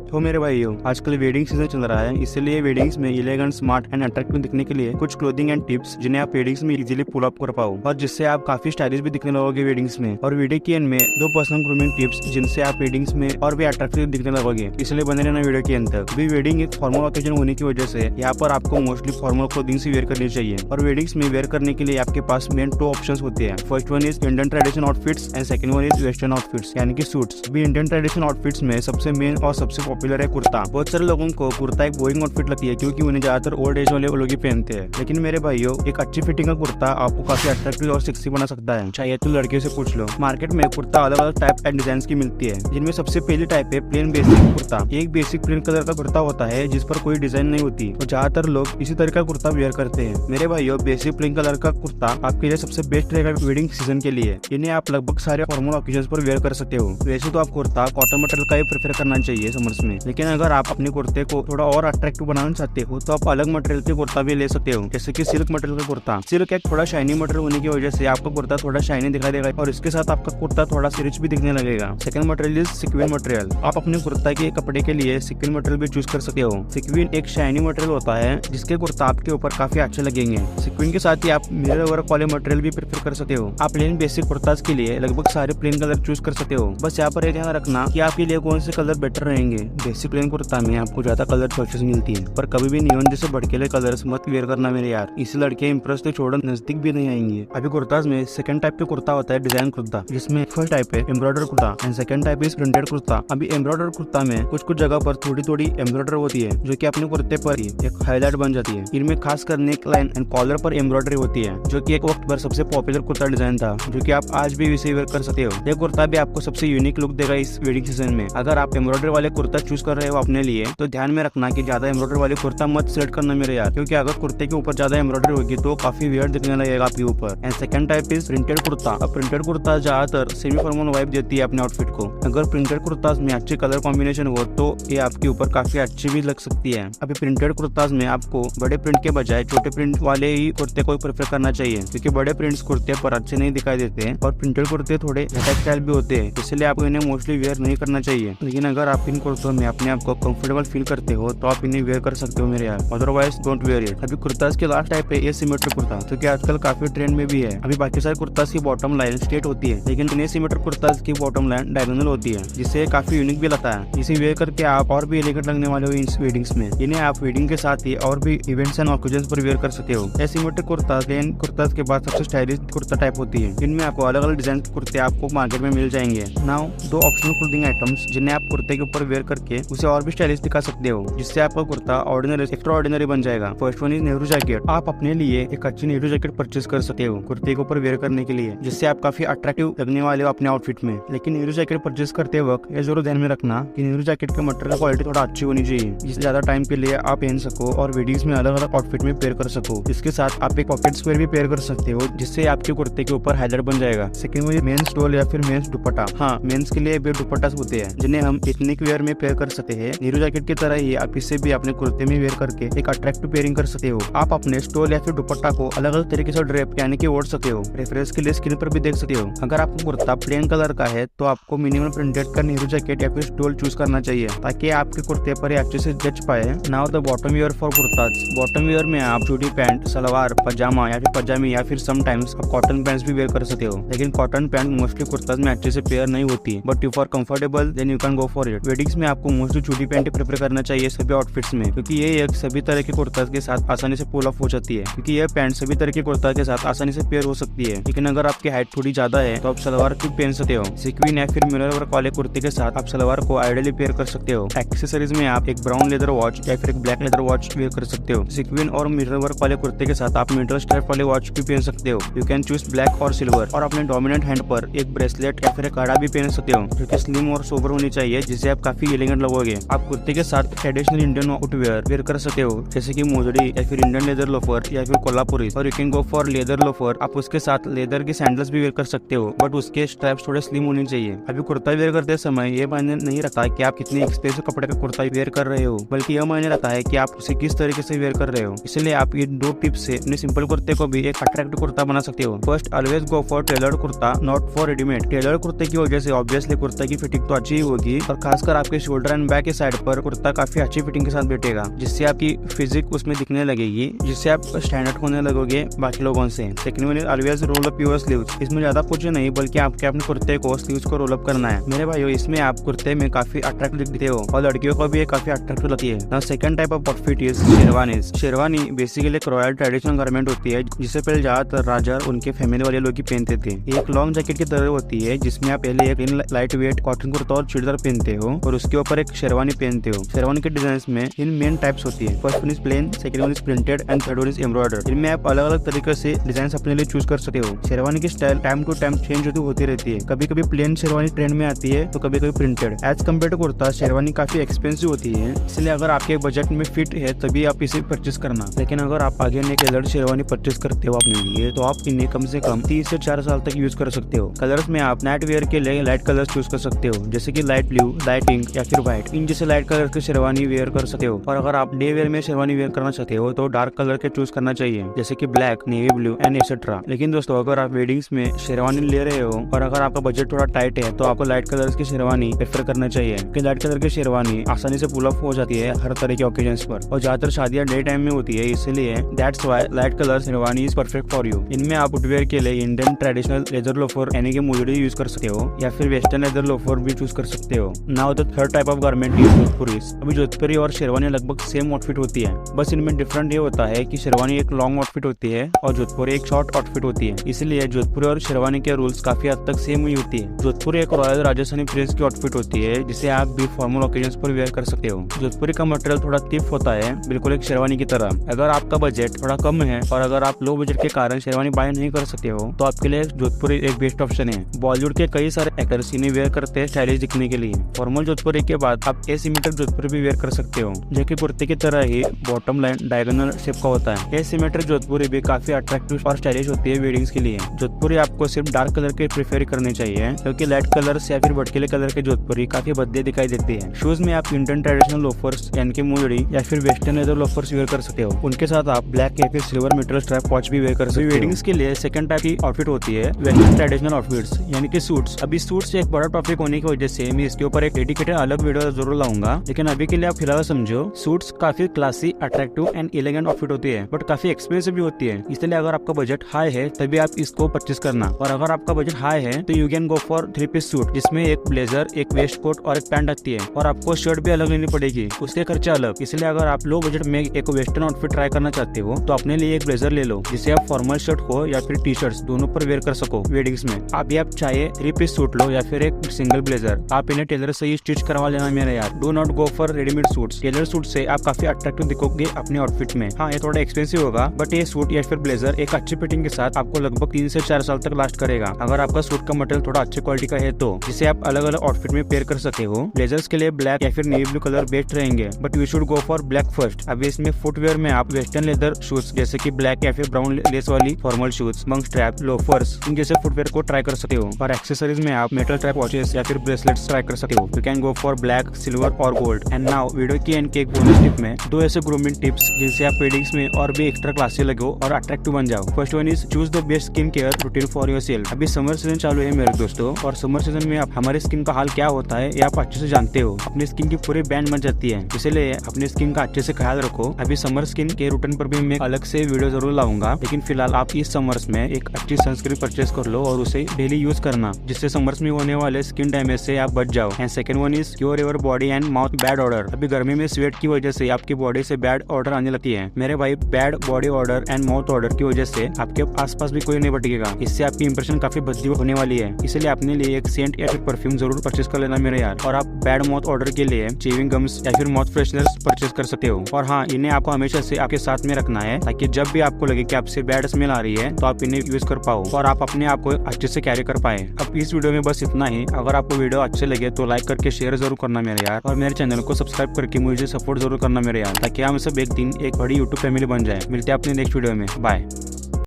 तो मेरे भाइयों, आजकल वेडिंग सीजन चल रहा है, इसलिए वेडिंग्स में एलिगेंट, स्मार्ट एंड अट्रैक्टिव दिखने के लिए कुछ क्लोथिंग एंड टिप्स जिन्हें आप वेडिंग्स में इजीली पुल अप कर पाओ और जिससे आप काफी स्टाइलिश भी दिखने लगोगे वेडिंग्स में। और वीडियो के एंड में दो पर्सनल ग्रूमिंग टिप्स जिनसे आप वेडिंग्स में और भी अट्रैक्टिव दिखने लगोगे, इसलिए बने रहना वीडियो के अंत तक। अभी वेडिंग एक फॉर्मल ओकेजन होने की वजह से यहाँ पर आपको मोस्टली फॉर्मल क्लोथिंग से वेयर करनी चाहिए और वेडिंग्स में वेयर करने के लिए आपके पास मेन 2 ऑप्शंस होते हैं। First one is Indian tradition outfits and second one is western outfits यानी कि सूट्स। अभी इंडियन ट्रेडिशन आउटफिट्स में सबसे मेन और सबसे पॉपुलर है कुर्ता। बहुत सारे लोगों को कुर्ता एक बोरिंग आउटफिट लगती है क्योंकि उन्हें ज्यादातर ओल्ड एज वाले लोग ही पहनते हैं, लेकिन मेरे भाइयों, एक अच्छी फिटिंग का कुर्ता आपको काफी अट्रैक्टिव और सेक्सी बना सकता है। चाहे तो लड़कियों से पूछ लो। मार्केट में कुर्ता अलग अलग टाइप एंड डिजाइन की मिलती है, जिनमें सबसे पहली टाइप है प्लेन बेसिक कुर्ता। एक बेसिक प्लेन कलर का कुर्ता होता है जिस पर कोई डिजाइन नहीं होती और ज्यादातर लोग इसी तरह का कुर्ता वेयर करते हैं। मेरे भाइयों, बेसिक प्लेन कलर का कुर्ता आपके लिए सबसे बेस्ट रहेगा वेडिंग सीजन के लिए। इन्हें आप लगभग सारे फॉर्मल ओकेजन पर वेयर कर सकते हो। वैसे तो आप कुर्ता कॉटन मटेरियल का ही प्रेफर करना चाहिए समर्स में, लेकिन अगर आप अपने कुर्ते को थोड़ा और अट्रैक्टिव बनाना चाहते हो तो आप अलग मटेरियल के कुर्ता भी ले सकते हो, जैसे कि सिल्क मटेरियल का कुर्ता। सिल्क एक थोड़ा शाइनी मटेरियल होने की वजह से आपका कुर्ता थोड़ा शाइनी दिखाई देगा और इसके साथ आपका कुर्ता थोड़ा सी रिच भी दिखने लगेगा। Second material is sequin material. आप अपने कुर्ता के कपड़े के लिए सिक्विन मटेरियल भी चूज कर सकते हो। सिक्विन एक शाइनी मटेरियल होता है जिसके कुर्ता आपके ऊपर काफी अच्छे लगेंगे। सिक्विन के साथ ही आप मिरर वर्क वाले मटेरियल भी प्रेफर कर सकते हो। आप प्लेन बेसिक कुर्ताज के लिए लगभग सारे प्लेन कलर चूज कर सकते हो। बस यहाँ पर ध्यान रखना कि आपके लिए कौन से कलर बेटर रहेंगे। बेसिक प्लेन कुर्ता में आपको ज्यादा कलर चॉइसेस मिलती है, पर कभी भी नियॉन जैसे भड़कीले कलर्स मत वेयर करना मेरे यार, इस लड़के इंप्रेस तो छोड़ो नजदीक भी नहीं आएंगे। अभी कुर्ताज में सेकंड टाइप का कुर्ता होता है डिजाइन कुर्ता, जिसमें फर्स्ट टाइप है embroider kurta and second type is printed kurta. अभी एम्ब्रॉयडर कुर्ता में कुछ जगह पर थोड़ी थोड़ी एम्ब्रॉयडर होती है जो कि अपने कुर्ते पर ही एक हाईलाइट बन जाती है। इनमें खास कर नेक लाइन एंड कॉलर पर एम्ब्रॉयडरी होती है, जो कि एक वक्त पर सबसे पॉपुलर कुर्ता डिजाइन था, जो कि आप आज भी इसे वेयर कर सकते हो। यह कुर्ता भी आपको सबसे यूनिक लुक देगा इस वेडिंग सीजन में। अगर आप एम्ब्रॉयडरी वाले कुर्ता चूज कर रहे हो अपने लिए तो ध्यान में रखना कि ज्यादा एम्ब्रॉयडरी वाले कुर्ता मत सिलेक्ट करना मेरे यार, क्योंकि अगर कुर्ते के ऊपर ज्यादा एम्ब्रॉयडरी होगी तो काफी वियर्ड दिखने लगेगा आपके ऊपर। And second type is printed kurta. अब प्रिंटेड कुर्ता ज्यादातर सेमी फॉर्मल वाइब देती है अपने आउटफिट को। अगर प्रिंटेड कुर्ताज में अच्छे कलर कॉम्बिनेशन हो तो ये आपके ऊपर काफी अच्छी भी लग सकती है। अभी प्रिंटेड कुर्ताज में आपको बड़े प्रिंट के बजाय छोटे प्रिंट वाले ही कुर्ते को प्रेफर करना चाहिए, क्योंकि बड़े प्रिंट्स कुर्ते पर अच्छे नहीं दिखाई देते और प्रिंटेड कुर्ते थोड़े झटक स्टाइल भी होते हैं, इसलिए आपको इन्हें मोस्टली वेयर नहीं करना चाहिए। लेकिन अगर आप इन कुर्तों में अपने आप को कंफर्टेबल फील करते हो तो आप इन्हें वेयर कर सकते हो मेरे यार, अदरवाइज डोंट वेयर इट। अभी कुर्ताज के लास्ट टाइप है एसिमेट्रिक कुर्ता, जो कि आजकल काफी ट्रेंड में भी है। अभी बाकी सारे कुर्ताज की बॉटम लाइन स्ट्रेट होती है, लेकिन एसिमेट्रिक कुर्ताज की बॉटम लाइन डायगोनल होती है, जिससे काफी यूनिक भी लगता है। इसे वेयर करके आप और भी एलिगेंट लगने वाले हो इन वेडिंग्स में। इन्हें आप वेडिंग के साथ ही और भी इवेंट्स एंड ओकेजन्स पर वेयर कर सकते हो। एसिमेट्रिक कुर्ता प्लेन कुर्ताज के बाद सबसे स्टाइलिश कुर्ता टाइप होती है। इनमें आपको अलग अलग डिजाइन के कुर्ते आपको मार्केट में मिल जाएंगे। नाउ दो ऑप्शनल क्लोथिंग आइटम्स जिन्हें आप कुर्ते के ऊपर वेयर करके उसे और भी स्टाइलिश दिखा सकते हो, जिससे आपका कुर्ता ऑर्डिनरी एक्स्ट्रा ऑर्डिनरी बन जाएगा। First one is Nehru jacket. आप अपने लिए एक अच्छी नेहरू जैकेट परचेज कर सकते हो कुर्ते के ऊपर वेयर करने के लिए, जिससे आप काफी अट्रैक्टिव लगने वाले हो अपने आउटफिट में। लेकिन नेहरू जैकेट परचेज करते वक्त ये जरूर ध्यान में रखना कि नेहरू जैकेट का मटेरियल क्वालिटी थोड़ा अच्छी होनी चाहिए, जिससे ज्यादा टाइम के लिए आप पहन सको और वेडिंग्स में अलग अलग आउटफिट में पेयर कर सको। इसके साथ आप एक पॉकेट स्क्वायर भी पेयर कर सकते हो, जिससे आपके कुर्ते के ऊपर हाईलाइट बन जाएगा। सेकंड वन मेंस स्टोल या फिर मेंस दुपट्टा। हाँ, मेंस के लिए भी दुपट्टा होते हैं जिन्हें हम एथनिक वेयर में पेयर कर सकते हैं। नेहरू जैकेट की तरह ही आप इसे भी अपने कुर्ते में वेयर करके एक अट्रैक्टिव पेयरिंग कर सकते हो। आप अपने स्टोल या फिर दुपट्टा को अलग अलग तरीके से ड्रेप यानी कि ओढ़ सकते हो। रेफरेंस के लिए स्क्रीन पर भी देख सकते हो। अगर आपका कुर्ता प्लेन कलर का है तो आपको मिनिमम प्रिंटेड का नेहरू जैकेट या फिर स्टोल चूज करना चाहिए, ताकि आपके कुर्ते पर अच्छे से जच पाए। Now the bottom wear for kurtas. Bottom wear में आप चूड़ी पैंट, सलवार, पजामा या फिर पजामी या फिर समटाइम्स आप कॉटन पैंट्स भी वेयर कर सकते हो। लेकिन कॉटन पैंट मोस्टली कुर्ताज में अच्छे से पेयर नहीं होती, but if are comfortable then you can go for it. Weddings में आपको मोस्टली चूड़ी पैंट प्रेफर करना चाहिए सभी आउटफिट्स में, क्योंकि ये एक सभी तरह के कुर्ताज के साथ आसानी से पुल ऑफ हो जाती है, क्योंकि यह पैंट सभी तरह के कुर्ता के साथ आसानी से पेयर हो सकती है। लेकिन अगर आपकी हाइट थोड़ी ज्यादा है तो आप सलवार भी पहन सकते हो। सिक्विन या फिर मिरर वर्क वाले कुर्ते के साथ आप सलवार को आइडियली पेयर कर सकते हो। एक्सेसरीज में आप एक ब्राउन लेदर वॉच या फिर एक ब्लैक लेदर वॉच वेयर कर सकते हो। सिक्विन और मिरर वर्क वाले कुर्ते के साथ आप मेटल स्ट्रैप वाले वॉच भी पहन सकते हो। यू कैन चूज ब्लैक और सिल्वर। और अपने डोमिनेंट हैंड पर एक ब्रेसलेट या फिर एक कड़ा भी पहन सकते हो, जो कि स्लिम और सोबर होनी चाहिए, जिससे आप काफी एलिगेंट लगोगे। आप कुर्ते के साथ ट्रेडिशनल इंडियन फुटवेयर वेयर कर सकते हो, जैसे कि मोजड़ी या फिर इंडियन लेदर लोफर या फिर कोल्हापुरी। और you can go for leather loafer. आप उसके साथ लेदर के सैंडल्स भी वेयर कर सकते हो, बट उसके स्ट्रैप्स थोड़े स्लिम होने चाहिए। अभी कुर्ता वेयर करते समय ये मायने नहीं रखता कि आप कितनी एक्सपेंसिव कपड़े का कुर्ता वेयर कर रहे हो, बल्कि यह मायने रखता है कि आप उसे किस तरीके से वेयर कर रहे हो। इसलिए आप ये दो टिप्स से अपने सिंपल कुर्ते को भी एक अट्रैक्टिव कुर्ता बना सकते हो। First, always go for tailored kurta, not for readymade. Tailored कुर्ते की वजह से ऑब्वियसली कुर्ता की फिटिंग तो अच्छी ही होगी और खासकर आपके शोल्डर एंड बैक के साइड पर कुर्ता काफी अच्छी फिटिंग के साथ बैठेगा, जिससे आपकी फिजिक उसमें दिखने लगेगी, जिससे आप स्टैंड आउट होने लगोगे बाकी लोगों से। Second one is always roll up your sleeves. इसमें ज्यादा कुछ नहीं बल्कि आपके अपने कुर्ते को स्लीव्स को रोल अप करना है। मेरे भाइयों, इसमें आप कुर्ते में काफी अट्रैक्टिव दिखते हो और लड़कियों को भी ये काफी अट्रैक्टिव लगती है। Now second type of outfit is sherwanis. Sherwani basically एक रॉयल ट्रेडिशनल गारमेंट होती है, जिसे पहले ज्यादातर राजा और उनके फैमिली वाले लोग ही पहनते थे। एक लॉन्ग जैकेट की तरह होती है, जिसमें आप पहले एक लाइट वेट कॉटन कुर्ता और चूड़ीदार पहनते हो और उसके ऊपर एक शेरवानी पहनते हो। शेरवानी के डिजाइन में इन मेन टाइप्स होती है। First one is plain, second one is printed and third one is embroider. इनमें आप अलग अलग तरीके से डिजाइन अपने लिए चूज कर सकते हो। शेरवानी की style time to time change होती रहती है। कभी कभी प्लेन शेरवानी ट्रेंड में आती है तो कभी कभी printed. As compare to kurta, sherwani काफी एक्सपेंसिव होती है, इसलिए अगर आपके बजट में फिट है तभी आप इसे परचेस करना। लेकिन अगर आप आगे ने टेलर्ड शेरवानी परचेस करते हो अपने लिए, तो आप इन्हें कम से कम 3 से 4 साल तक यूज कर सकते हो। कलर्स में आप नाइट वेयर के लिए लाइट कलर्स चूज कर सकते हो, जैसे कि लाइट ब्लू, लाइट पिंक या फिर व्हाइट। इन जैसे लाइट कलर के शेरवानी वेयर कर सकते हो। और अगर आप डे वेयर में शेरवानी वेयर करना चाहते हो तो डार्क कलर के चूज करना चाहिए, जैसे कि black, navy blue and etcetera. लेकिन दोस्तों, अगर आप वेडिंग्स में शेरवानी ले रहे हो और अगर आपका बजट थोड़ा टाइट है तो आपको लाइट कलर्स की शेरवानी प्रेफर करना चाहिए, क्योंकि लाइट कलर की शेरवानी आसानी से पुल अप हो जाती है हर तरह के ओकेजन्स पर, और ज्यादातर शादियां डे टाइम में होती है, इसलिए that's why light colour sherwani is perfect for you. इनमें आप फुटवेयर के लिए इंडियन ट्रेडिशनल लेदर लोफर यानी कि मोजड़ी यूज कर सकते हो या फिर वेस्टर्न लेदर लोफर भी चूज कर सकते हो। Now the third type of garment is Jodhpuri. अभी जोधपुरी और शेरवानी लगभग सेम आउटफिट होती है, बस इनमें डिफरेंट ये होता है कि शेरवानी एक लॉन्ग आउटफिट होती है और जोधपुरी एक शॉर्ट आउटफिट होती है। इसलिए जोधपुरी और शेरवानी के रूल्स काफी हद तक सेम ही होती है। जोधपुरी एक रॉयल राजस्थानी प्रिंस की आउटफिट होती है, जिसे आप भी फॉर्मल ओकेजन्स पर वेयर कर सकते हो। जोधपुरी का मटेरियल थोड़ा थिक होता है, बिल्कुल एक शेरवानी की तरह। अगर आपका बजट थोड़ा कम है और अगर आप लो बजट के कारण शेरवानी बाय नहीं कर सकते हो तो आपके लिए जोधपुरी एक बेस्ट ऑप्शन है। बॉलीवुड के कई सारे एक्टर्स इन्हें वेयर करते हैं स्टाइलिश दिखने के लिए। फॉर्मल जोधपुरी के बाद आप एसिमेट्रिक जोधपुरी भी वेयर कर सकते हो, जो कि कुर्ते की तरह ही बॉटम लाइन डायगोनल शेप का होता है। एसिमेट्रिक जोधपुरी भी काफी अट्रैक्टिव और स्टाइलिश होती है वेडिंग्स के लिए। जोधपुरी आपको सिर्फ डार्क कलर के प्रेफर करने चाहिए, क्योंकि लाइट कलर्स या फिर भटकीले कलर के जोधपुरी काफी भद्दे दिखाई देते हैं। शूज में आप इंडियन ट्रेडिशनल लोफर्स यानी कि मोजड़ी या फिर वेस्टर्न लेदर लोफर्स वेयर कर सकते हो। उनके साथ आप ब्लैक या फिर सिल्वर मेटल स्ट्रैप वॉच भी वेयर कर सकते हो। वेडिंग्स के लिए सेकंड टाइप की आउटफिट होती है वेस्टर्न ट्रेडिशनल आउटफिट्स यानी कि सूट्स। अभी सूट्स एक बड़ा टॉपिक होने की वजह से मैं इसके ऊपर एक डेडिकेटेड अलग वीडियो जरूर लाऊंगा, लेकिन अभी के लिए आप फिलहाल समझो सूट्स काफी classy, attractive and elegant outfit होती है, बट काफी एक्सपेंसिव भी होती है। इसलिए अगर आपका बजट हाई है तभी आप इसको परचेस करना, और अगर आपका बजट हाई है तो you can go for 3 piece suit, जिसमें एक ब्लेजर, एक वेस्ट कोट और एक पैंट आती है, और आपको शर्ट भी अलग लेनी पड़ेगी, उसके खर्चे अलग। इसलिए अगर आप लो बजट में एक वेस्टर्न आउटफिट ट्राई करना चाहते हो तो अपने लिए एक ब्लेजर ले लो, जिसे आप फॉर्मल शर्ट हो या फिर टी शर्ट्स दोनों पर वेयर कर सको वेडिंग्स में। अभी आप चाहे 3 पीस सूट लो या फिर एक सिंगल ब्लेजर, आप इन्हें टेलर से ही स्टिच करवा लेना मेरे यार। Do not go for readymade suits. Tailor suit से आप काफी अट्रैक्टिव दिखोगे अपने आउटफिट में। हाँ, ये थोड़ा एक्सपेंसिव होगा, बट ये सूट या फिर ब्लेजर एक अच्छी फिटिंग के साथ आपको लगभग 3 से 4 साल तक लास्ट करेगा, अगर आपका सूट का मटेरियल थोड़ा अच्छी क्वालिटी का है तो, जिसे आप अलग अलग आउटफिट में पेयर कर सकते हो। ब्लेजर्स के लिए ब्लैक या फिर नेवी ब्लू कलर बेस्ट रहेंगे, but you should go for black first. अब इसमें फुटवेयर में आप वेस्टर्न लेदर शूज जैसे कि ब्लैक या फिर ब्राउन लेस वाली formal shoes, monk strap, loafers, इन जैसे फुटवेयर को ट्राई कर सकते हो। और एक्सेसरीज में आप मेटल ट्रैप वॉचेस या फिर ब्रेसलेट्स ट्राई कर सकते हो। You can go for black, silver और गोल्ड। एंड नाउ वीडियो की एंड के एक बोनस टिप में 2 ऐसे ग्रूमिंग टिप्स जिनसे आप वेडिंग्स में और भी एक्स्ट्रा क्लासी लगो और अट्रैक्टिव बन जाओ। First one is choose the best skin care routine for your self. अभी समर सीजन चालू है मेरे दोस्तों, और समर सीजन में आप हमारे स्किन का हाल क्या होता है ये आप अच्छे से जानते हो। अपनी स्किन की पूरी बैंड बन जाती है, इसलिए अपनी स्किन का अच्छे से ख्याल रखो। अभी समर स्किन के रूटीन पर भी मैं अलग से वीडियो जरूर लाऊंगा, लेकिन फिलहाल आप इस समर्स में एक अच्छी सनस्क्रीन परचेस कर लो और उसे डेली यूज करना, जिससे समर्स में होने वाले स्किन डैमेज से आप बच जाओ। And second one is cure your body and mouth bad order. अभी गर्मी में स्वेट की वजह से आपकी बॉडी से बैड ऑर्डर आने लगती है मेरे भाई। Bad body order and mouth order की वजह से आपके आसपास भी कोई नहीं भटकेगा, इससे आपकी इंप्रेशन काफी भद्दी होने वाली है। इसलिए अपने लिए एक सेंट या फिर परफ्यूम जरूर परचेस कर लेना मेरे यार। और आप बैड माउथ ऑर्डर के लिए चेविंग गम्स या फिर माउथ फ्रेशनर्स परचेस कर सकते हो। और हाँ, इन्हें आपको हमेशा से आपके साथ में रखना है, ताकि जब भी आपको लगे कि आपसे बैड स्मेल आ रही है तो आप इन्हें यूज कर पाओ और आप अपने आप को अच्छे से कैरी कर पाए। अब इस वीडियो में बस इतना ही। अगर आपको वीडियो अच्छे लगे तो लाइक करके शेयर जरूर करना मेरे यार, और मेरे चैनल को सब्सक्राइब करके मुझे सपोर्ट जरूर करना मेरे यार, ताकि हम सब एक दिन एक बड़ी यूट्यूब फैमिली बन जाए। मिलते हैं अपने नेक्स्ट वीडियो में। बाय।